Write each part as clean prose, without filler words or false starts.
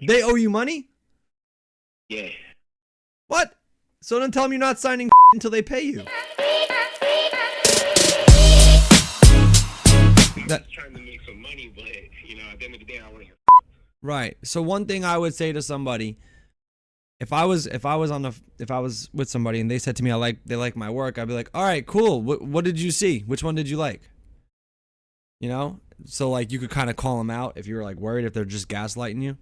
They owe you money? Yeah. What? So don't tell them you're not signing until they pay you. I'm just trying to make some money, but at the end of the day, I want to. Right. So one thing I would say to somebody, if I was with somebody and they said to me they like my work, I'd be like, all right, cool. What did you see? Which one did you like? You know? So like you could kind of call them out if you're like worried if they're just gaslighting you.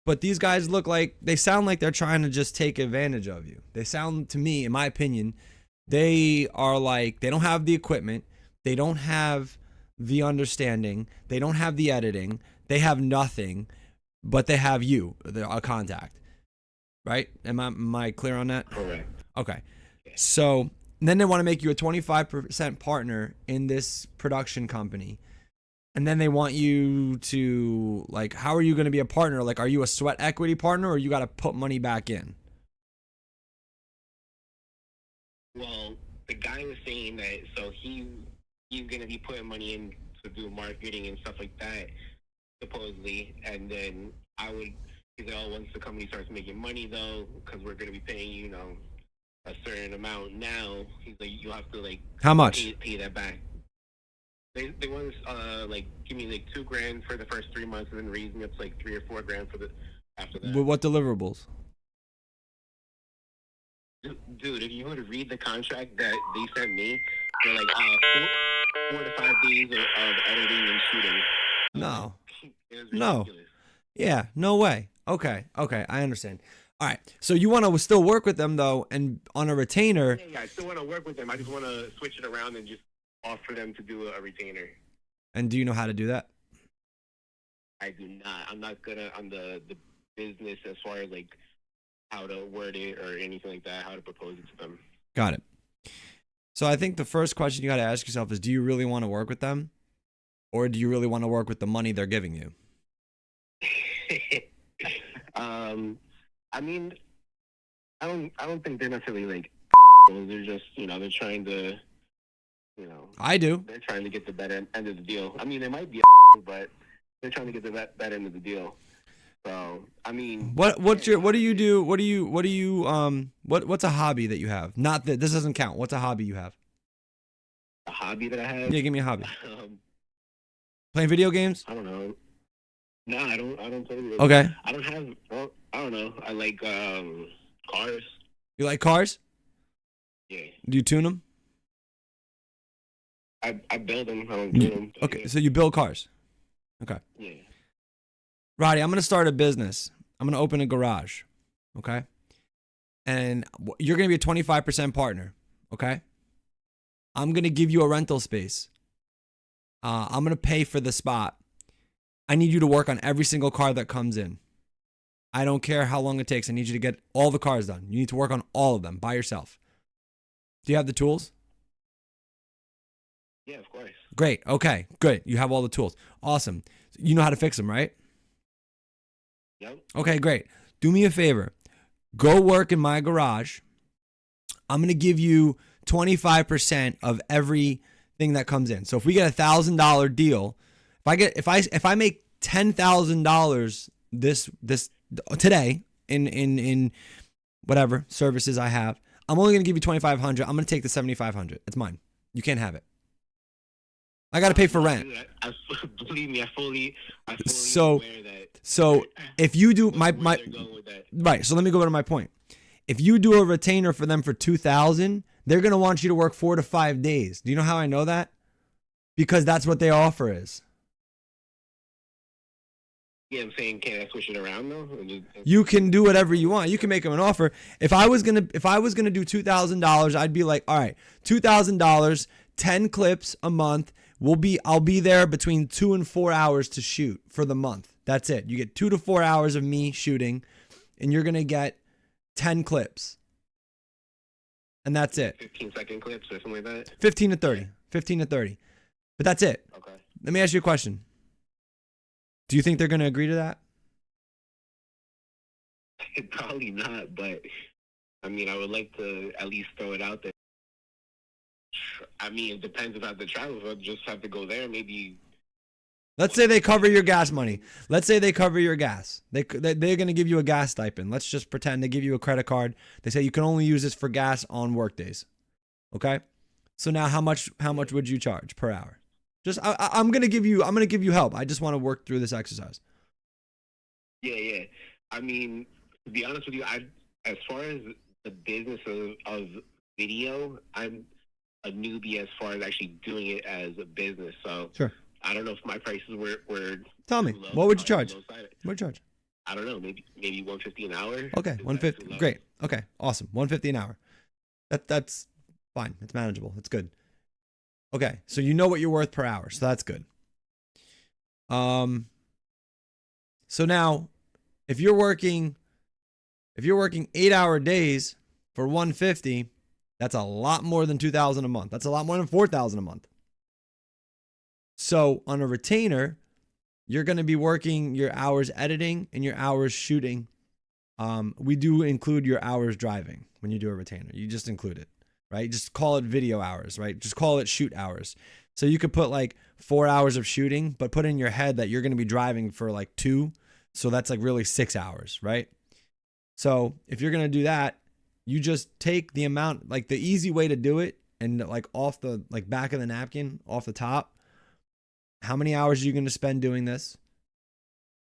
But these guys they sound like they're trying to just take advantage of you. They sound to me, in my opinion, they are like, they don't have the equipment. They don't have the understanding. They don't have the editing. They have nothing, but they have you, a contact. Right? Am I clear on that? Correct. Okay. So then they want to make you a 25% partner in this production company. And then they want you to, like, how are you going to be a partner? Like, are you a sweat equity partner or you got to put money back in? Well, the guy was saying that, so he's going to be putting money in to do marketing and stuff like that, supposedly. And then he's like, oh, once the company starts making money, though, because we're going to be paying you, a certain amount now, he's like, you have to, like, how much? Pay that back. They want to give me like $2,000 for the first 3 months, and then raise me up to like $3,000 or $4,000 for the after that. But what deliverables? Dude, if you were to read the contract that they sent me, they're like 4 to 5 days of editing and shooting. No, It was no, ridiculous. yeah, no way. Okay, I understand. All right, so you want to still work with them though, and on a retainer. Yeah, I still want to work with them. I just want to switch it around and just offer them to do a retainer. And do you know how to do that? I do not. I'm not good on the business as far as like how to word it or anything like that, how to propose it to them. Got it. So I think the first question you got to ask yourself is, do you really want to work with them? Or do you really want to work with the money they're giving you? I mean, I don't think they're necessarily like they're just, they're trying to, I do. they're trying to get the better end of the deal. I mean, they might be, but they're trying to get the better end of the deal. So, I mean, what do you do? What's a hobby that you have? Not that this doesn't count. What's a hobby you have? A hobby that I have? Yeah, give me a hobby. Playing video games? I don't know. No, I don't play video games. Okay. I don't have, well, I don't know. I like cars. You like cars? Yeah. Do you tune them? I build them. I don't tune them. Okay, yeah. so you build cars. Okay. Yeah. Roddy, I'm going to start a business. I'm going to open a garage. Okay? And you're going to be a 25% partner. Okay? I'm going to give you a rental space. I'm going to pay for the spot. I need you to work on every single car that comes in. I don't care how long it takes. I need you to get all the cars done. You need to work on all of them by yourself. Do you have the tools? Yeah, of course. Great. Okay, good. You have all the tools. Awesome. You know how to fix them, right? Yep. Okay, great. Do me a favor. Go work in my garage. I'm going to give you 25% of everything that comes in. So if we get $1,000 deal, if I make $10,000 this today in whatever services I have, I'm only going to give you $2,500. I'm going to take the $7,500. It's mine. You can't have it. I got to pay for rent. Believe me, I fully so aware that. So if you do my right, so let me go to my point. If you do a retainer for them for $2,000, they're gonna want you to work 4 to 5 days. Do you know how I know that? Because that's what their offer is. Yeah, I'm saying, can I switch it around though? You can do whatever you want. You can make them an offer. If I was gonna do $2,000, I'd be like, all right, $2,000, 10 clips a month. I'll be there between 2 and 4 hours to shoot for the month. That's it. You get 2 to 4 hours of me shooting, and you're gonna get 10 clips, and that's it. 15-second clips or something like that. 15 to 30. 15 to 30. But that's it. Okay. Let me ask you a question. Do you think they're gonna agree to that? Probably not, but I mean, I would like to at least throw it out there. I mean, it depends if I have to travel. If I just have to go there, maybe Let's say they cover your gas money. Let's say they cover your gas. They're going to give you a gas stipend. Let's just pretend they give you a credit card. They say you can only use this for gas on work days. Okay? So now how much would you charge per hour? Just I'm going to give you help. I just want to work through this exercise. Yeah. I mean, to be honest with you, as far as the business of video, I'm a newbie as far as actually doing it as a business. So sure. I don't know if my prices were Tell me, low, what would you charge? low side. What would you charge? I don't know, maybe $150 an hour. Okay, 150. Great. Okay, awesome. 150 an hour. That's fine. It's manageable. It's good. Okay, so you know what you're worth per hour, so that's good. So now, if you're working 8-hour days for 150, that's a lot more than $2,000 a month. That's a lot more than $4,000 a month. So on a retainer, you're going to be working your hours editing and your hours shooting. We do include your hours driving when you do a retainer. You just include it, right? Just call it video hours, right? Just call it shoot hours. So you could put like 4 hours of shooting, but put in your head that you're going to be driving for like 2. So that's like really 6 hours, right? So if you're going to do that, you just take the amount, like the easy way to do it, and like off the like back of the napkin, off the top, how many hours are you going to spend doing this?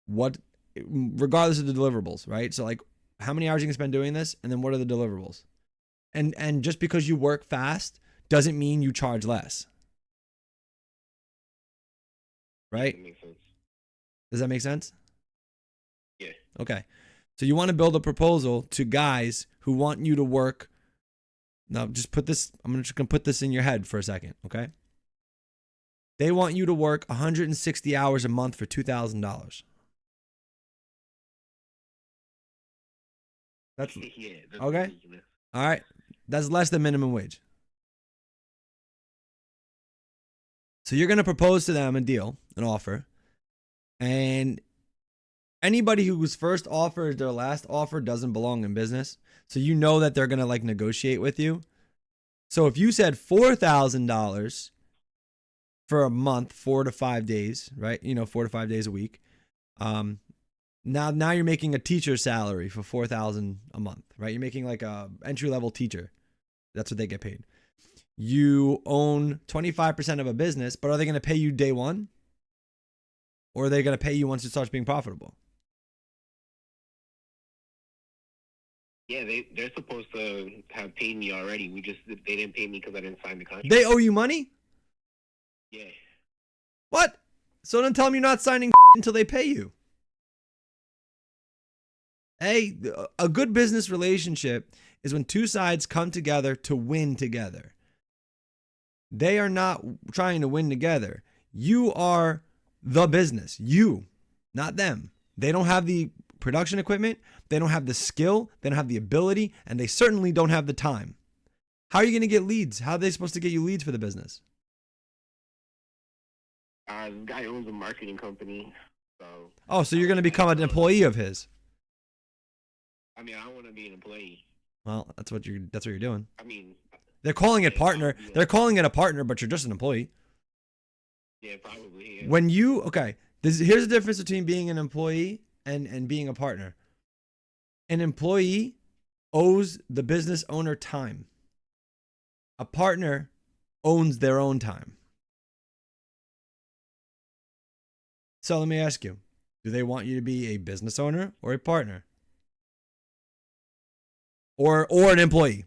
What, regardless of the deliverables, right? So like how many hours you can spend doing this, and then what are the deliverables? And just because you work fast doesn't mean you charge less. Right? That makes sense. Does that make sense? Yeah. Okay. So you want to build a proposal to guys who want you to work. Now just put this, I'm just going to put this in your head for a second, okay? They want you to work 160 hours a month for $2,000. That's yeah. That's okay. ridiculous. All right. That's less than minimum wage. So you're going to propose to them a deal, an offer, and anybody who was first offer is their last offer doesn't belong in business. So you know that they're going to like negotiate with you. So if you said $4,000 for a month, 4 to 5 days, right? 4 to 5 days a week. Now you're making a teacher salary for $4,000 a month, right? You're making like a entry level teacher. That's what they get paid. You own 25% of a business, but are they going to pay you day one? Or are they going to pay you once it starts being profitable? Yeah, they're supposed to have paid me already. They didn't pay me because I didn't sign the contract. They owe you money? Yeah. What? So don't tell them you're not signing until they pay you. Hey, a good business relationship is when two sides come together to win together. They are not trying to win together. You are the business. You, not them. They don't have the production equipment. They don't have the skill. They don't have the ability. And they certainly don't have the time. How are you going to get leads? How are they supposed to get you leads for the business? This guy owns a marketing company. So you're going to become an employee of his. I mean, I don't want to be an employee. Well, that's what you're doing. I mean, they're calling it partner. They're calling it a partner, but you're just an employee. Yeah, probably. Yeah. When you, here's the difference between being an employee and being a partner. An employee owes the business owner time. A partner owns their own time. So let me ask you, do they want you to be a business owner or a partner? Or an employee?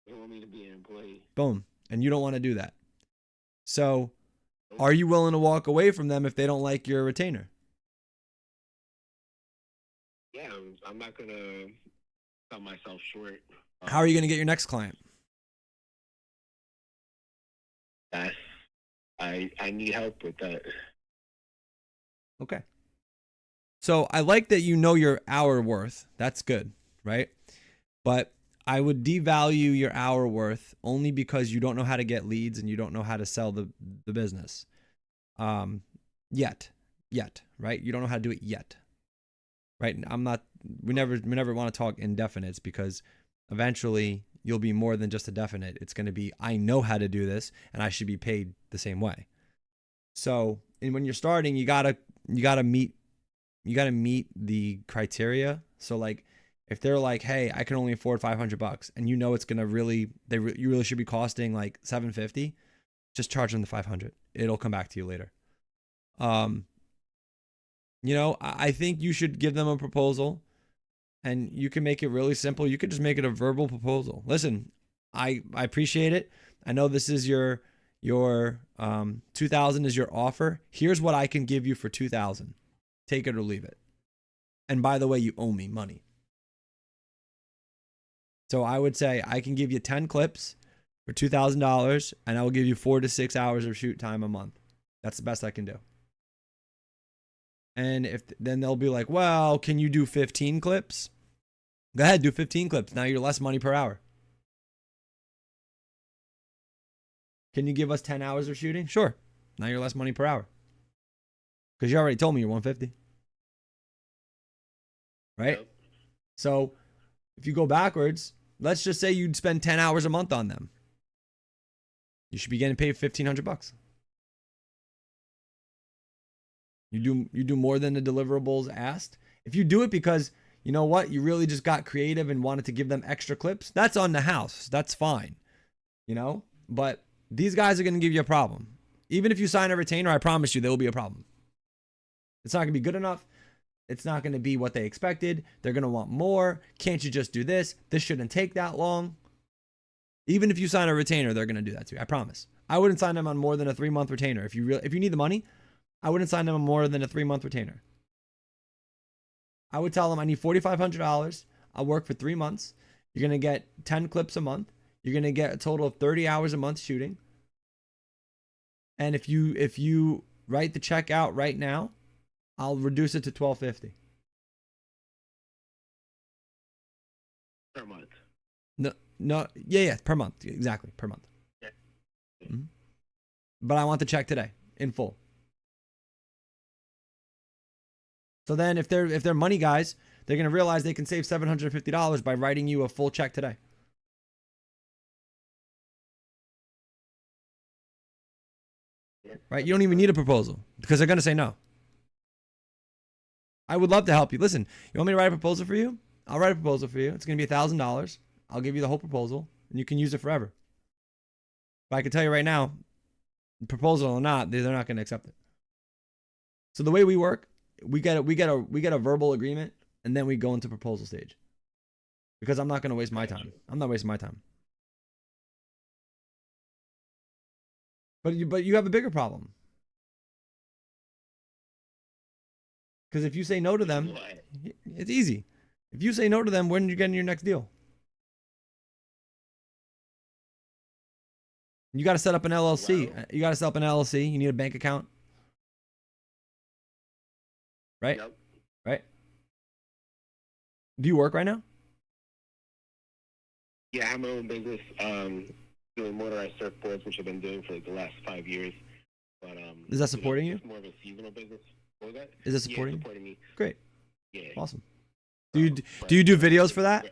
They want me to be an employee. Boom. And you don't want to do that. So are you willing to walk away from them if they don't like your retainer? Yeah, I'm not going to cut myself short. How are you going to get your next client? I need help with that. Okay. So I like that you know your hour worth. That's good, right? But I would devalue your hour worth only because you don't know how to get leads and you don't know how to sell the business. Yet, right? You don't know how to do it yet. Right? We never want to talk indefinites because eventually you'll be more than just a definite. It's going to be, I know how to do this and I should be paid the same way. So and when you're starting, you gotta meet the criteria. So like, if they're like, hey, I can only afford $500, and you know it's gonna really, you really should be costing like $750, just charge them the $500. It'll come back to you later. You know, I think you should give them a proposal, and you can make it really simple. You could just make it a verbal proposal. Listen, I appreciate it. I know this is your 2,000 is your offer. Here's what I can give you for 2,000. Take it or leave it. And by the way, you owe me money. So I would say I can give you 10 clips for $2,000, and I will give you 4 to 6 hours of shoot time a month. That's the best I can do. And if then they'll be like, well, can you do 15 clips? Go ahead, do 15 clips. Now you're less money per hour. Can you give us 10 hours of shooting? Sure. Now you're less money per hour. Because you already told me you're 150. Right? Yep. So if you go backwards, let's just say you'd spend 10 hours a month on them. You should be getting paid $1,500. You do more than the deliverables asked. If you do it because, you know what, you really just got creative and wanted to give them extra clips, that's on the house. That's fine. You know? But these guys are going to give you a problem. Even if you sign a retainer, I promise you there will be a problem. It's not going to be good enough. It's not going to be what they expected. They're going to want more. Can't you just do this? This shouldn't take that long. Even if you sign a retainer, they're going to do that to you. I promise. I wouldn't sign them on more than a 3-month retainer. If you need the money, I wouldn't sign them on more than a 3-month retainer. I would tell them I need $4,500. I'll work for 3 months. You're going to get 10 clips a month. You're going to get a total of 30 hours a month shooting. And if you write the check out right now, I'll reduce it to $1,250 per month. No, yeah, per month, exactly, per month. Yeah. Mm-hmm. But I want the check today in full. So then, if they're money guys, they're gonna realize they can save $750 by writing you a full check today. Yeah. Right? You don't even need a proposal because they're gonna say no. I would love to help you. Listen, you want me to write a proposal for you? I'll write a proposal for you. It's going to be $1,000. I'll give you the whole proposal, and you can use it forever. But I can tell you right now, proposal or not, they're not going to accept it. So the way we work, we get a verbal agreement, and then we go into proposal stage. Because I'm not going to waste my time. I'm not wasting my time. But you have a bigger problem. Because if you say no to them, it's easy. If you say no to them, when are you getting your next deal? You got to set up an LLC. Wow. You got to set up an LLC. You need a bank account. Right? Yep. Right? Do you work right now? Yeah, I have my own business doing motorized surfboards, which I've been doing for like the last 5 years. But is that supporting you? It's more of a seasonal business. What was that? Is it supporting? Yeah, supporting me. Great. Yeah. Awesome. Do you do videos for that?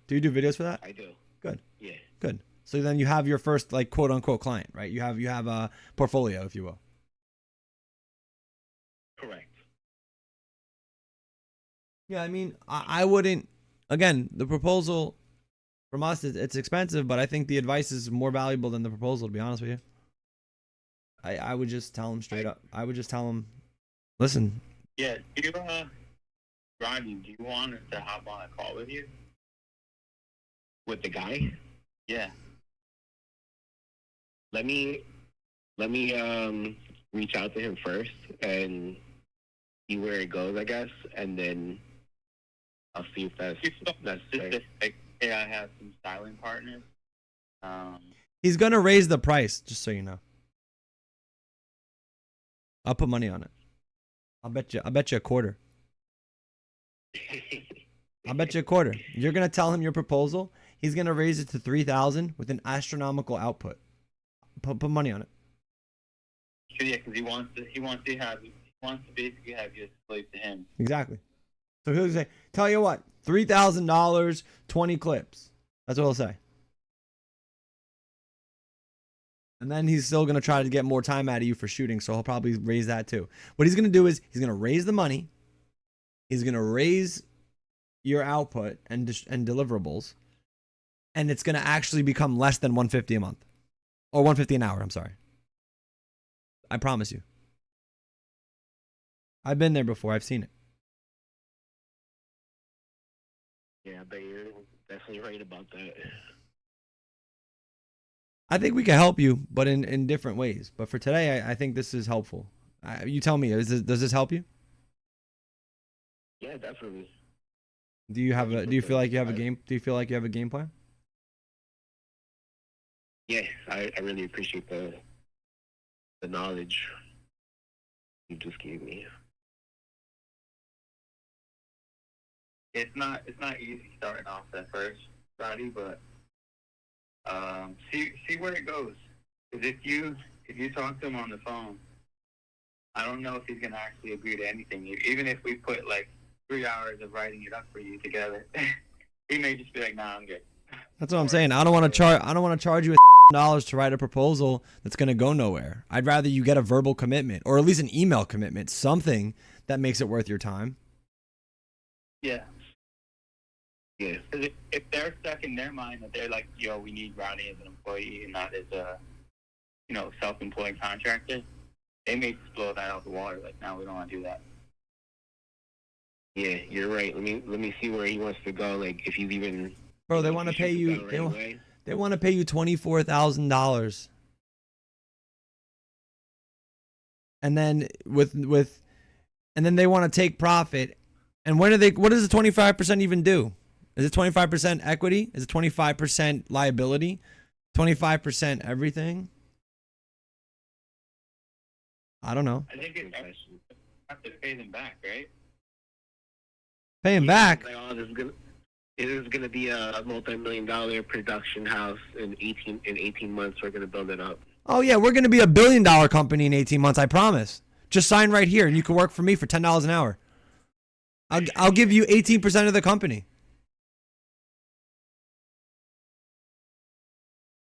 Do you do videos for that? I do. Good. Yeah. Good. So then you have your first like quote unquote client, right? You have a portfolio, if you will. Correct. Yeah, I mean, I wouldn't. Again, the proposal from us it's expensive, but I think the advice is more valuable than the proposal. To be honest with you, I would just tell them straight up. I would just tell them, listen. Yeah, Rodney, do you want us to hop on a call with you? With the guy? Yeah. Let me reach out to him first and see where it goes, I guess, and then I'll see if that's specific. I have some styling partners. He's gonna raise the price, just so you know. I'll put money on it. I'll bet you a quarter. I'll bet you a quarter. You're gonna tell him your proposal. He's gonna raise it to 3,000 with an astronomical output. Put money on it. Yeah, because he wants to basically have you a slave to him. Exactly. So he'll say, "Tell you what, $3,000, 20 clips." That's what he'll say. And then he's still gonna try to get more time out of you for shooting, so he'll probably raise that too. What he's gonna do is he's gonna raise the money, he's gonna raise your output and deliverables, and it's gonna actually become less than 150 a month, or 150 an hour. I'm sorry. I promise you. I've been there before. I've seen it. Yeah, I bet you're definitely right about that. I think we can help you, but in different ways. But for today, I think this is helpful. You tell me, does this help you? Yeah, definitely. Do you feel like you have a game? Do you feel like you have a game plan? Yeah, I really appreciate the knowledge you just gave me. It's not easy starting off at first, Roddy, but see where it goes. Because if you talk to him on the phone, I don't know if he's gonna actually agree to anything. Even if we put like 3 hours of writing it up for you together, he may just be like, "Nah, I'm good." That's what I'm saying. I don't want to charge you dollars to write a proposal that's gonna go nowhere. I'd rather you get a verbal commitment, or at least an email commitment, something that makes it worth your time. Yeah. Yeah. Because if they're stuck in their mind that they're like, "Yo, we need Roddy as an employee and not as a, self-employed contractor," they may just blow that out the water. Like, no, we don't want to do that. Yeah, you're right. Let me see where he wants to go. Like, if he's even. Bro, they want to pay you. They want to pay you $24,000, and then and then they want to take profit. And when what does the 25% even do? Is it 25% equity? Is it 25% liability? 25% everything? I don't know. I think it's have to pay them back, right? Pay him back? Like, oh, it is gonna be a multi-million-dollar production house in 18 months. We're gonna build it up. Oh yeah, we're gonna be $1 billion company in 18 months. I promise. Just sign right here, and you can work for me for $10 an hour. I'll give you 18% of the company.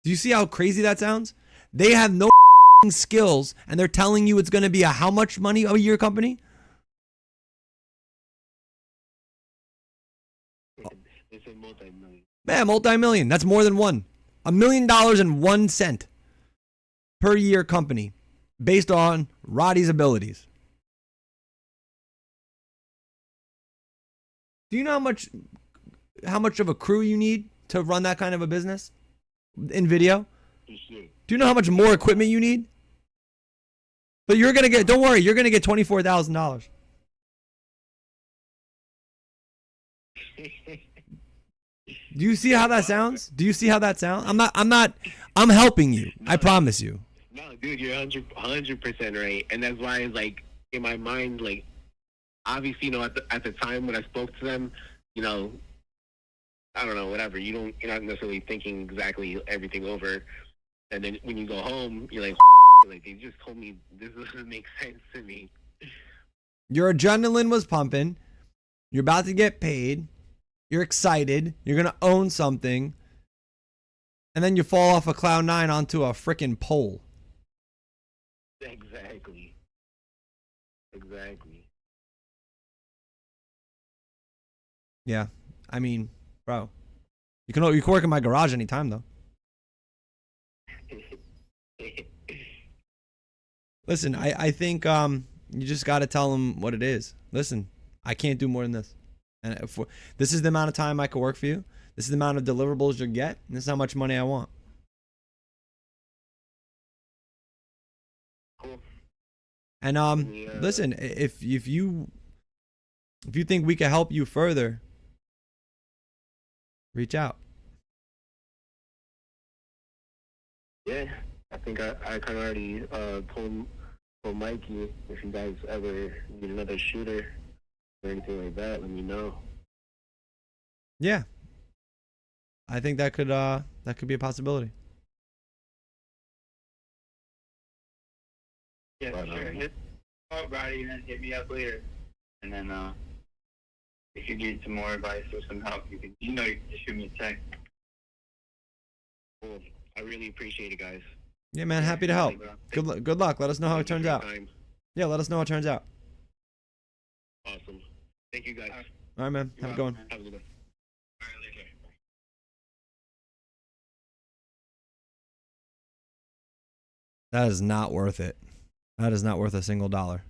Do you see how crazy that sounds? They have no skills, and they're telling you it's going to be a how much money a year company? It's a multi-million. Man, multi-million. That's more than one. $1 million and 1 cent per year company based on Roddy's abilities. Do you know how much of a crew you need to run that kind of a business in video? Do you know how much more equipment you need? But you're going to get, don't worry, you're going to get $24,000. Do you see how that sounds? Do you see how that sounds? I'm helping you. I promise you. No, dude, you're 100% right. And that's why it's like, in my mind, like, obviously, at the time when I spoke to them, I don't know, whatever. You're not necessarily thinking exactly everything over. And then when you go home, you're like, like, they just told me this doesn't make sense to me. Your adrenaline was pumping. You're about to get paid. You're excited. You're going to own something. And then you fall off a cloud 9 onto a freaking pole. Exactly. Yeah. I mean, bro. You can work in my garage anytime, though. Listen, I think you just got to tell them what it is. Listen, I can't do more than this. And this is the amount of time I can work for you. This is the amount of deliverables you'll get. And this is how much money I want. Cool. And listen, if you think we can help you further, reach out. Yeah, I think I kind of already told Mikey, if you guys ever need another shooter or anything like that, let me know. Yeah, I think that could be a possibility. Yeah, for sure. Hit up Roddy and then hit me up later. And then if you need some more advice or some help, you can just shoot me a text. Cool. I really appreciate it, guys. Yeah, man. Happy to help. Bro. Good luck. Let us know how it Thank you turns for your out. time. Yeah, let us know how it turns out. Awesome. Thank you guys. All right, man. Have a good one. Have a good one. All right, later. That is not worth it. That is not worth a single dollar.